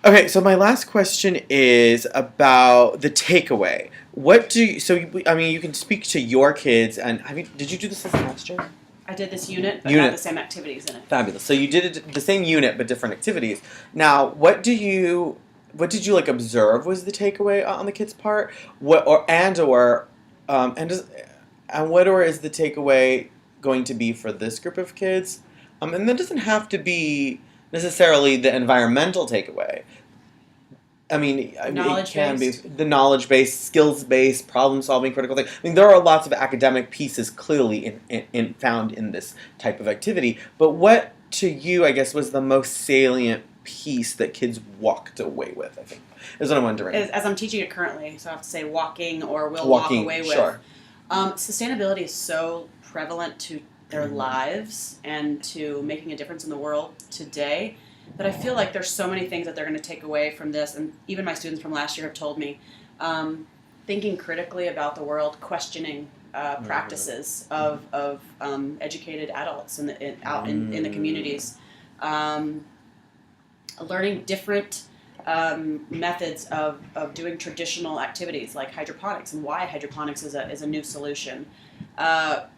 Okay, so my last question is about the takeaway. What do you, so you- I mean you can speak to your kids and did you do this last year? I did this unit, but Unit. not the same activities in it. Fabulous. So you did it, the same unit but different activities. Now, what did you like observe was the takeaway on the kids' part? What and does and what or is the takeaway going to be for this group of kids? And that doesn't have to be necessarily the environmental takeaway. It can be Knowledge-based. the knowledge-based, skills-based, problem-solving, critical thinking. There are lots of academic pieces clearly in found in this type of activity. But what, to you, I guess, was the most salient piece that kids walked away with, I think, is what I'm wondering. As I'm teaching it currently, so I have to say walking or will walk away with. Sure. Sustainability is so prevalent to their lives and to making a difference in the world today that I feel like there's so many things that they're going to take away from this. And even my students from last year have told me, thinking critically about the world, questioning practices of educated adults out in the communities, learning different methods of doing traditional activities like hydroponics and why hydroponics is a new solution.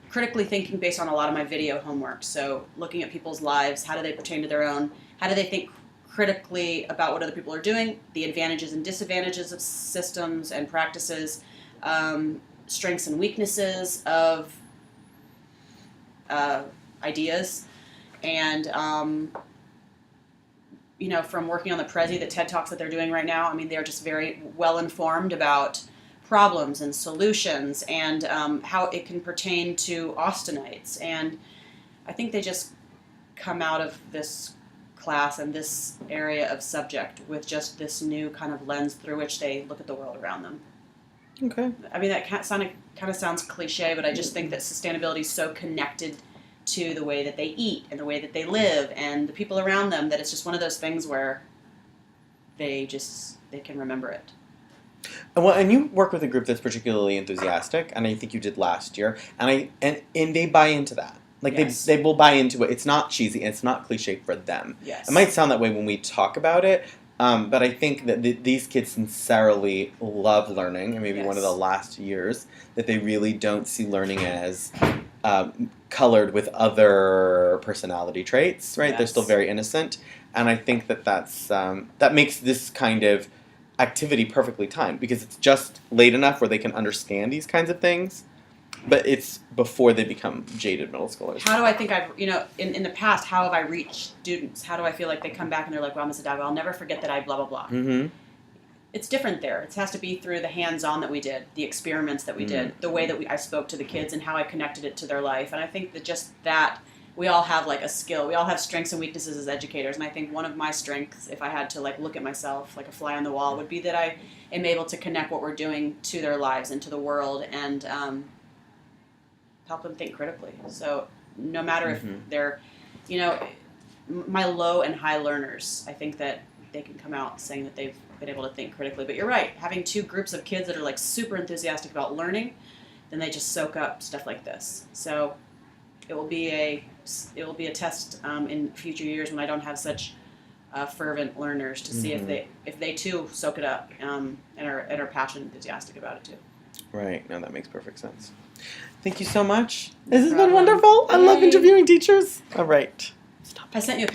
Critically thinking based on a lot of my video homework. So looking at people's lives, how do they pertain to their own? How do they think critically about what other people are doing? The advantages and disadvantages of systems and practices, strengths and weaknesses of ideas, and from working on the Prezi, the TED Talks that they're doing right now, they're just very well informed about problems and solutions and how it can pertain to Austinites. And I think they just come out of this class and this area of subject with just this new kind of lens through which they look at the world around them. Okay. That kind of sounds cliche, but I just think that sustainability is so connected to the way that they eat and the way that they live and the people around them that it's just one of those things where they can remember it. Well, and you work with a group that's particularly enthusiastic, and I think you did last year, and they buy into that. Like Yes. they will buy into it. It's not cheesy. It's not cliche for them. Yes. It might sound that way when we talk about it, but I think that these kids sincerely love learning, and maybe one of the Yes. last years that they really don't see learning as colored with other personality traits. Right? Yes. They're still very innocent, and I think that makes this kind of activity perfectly timed because it's just late enough where they can understand these kinds of things, but it's before they become jaded middle schoolers. How do I think in the past, how have I reached students? How do I feel like they come back and they're like, wow, Mrs. Dago, I'll never forget that I blah, blah, blah. Mm-hmm. It's different there. It has to be through the hands-on that we did, the experiments that we did, the way that I spoke to the kids and how I connected it to their life. And I think that we all have like a skill. We all have strengths and weaknesses as educators. And I think one of my strengths, if I had to like look at myself like a fly on the wall, would be that I am able to connect what we're doing to their lives and to the world and help them think critically. So no matter if they're, my low and high learners, I think that they can come out saying that they've been able to think critically. But you're right, having two groups of kids that are like super enthusiastic about learning, then they just soak up stuff like this. So it will be a test in future years when I don't have such fervent learners to see if they too soak it up and are passionate and enthusiastic about it too. Right. No, that makes perfect sense. Thank you so much. This has been wonderful. I love interviewing teachers. All right. I sent you a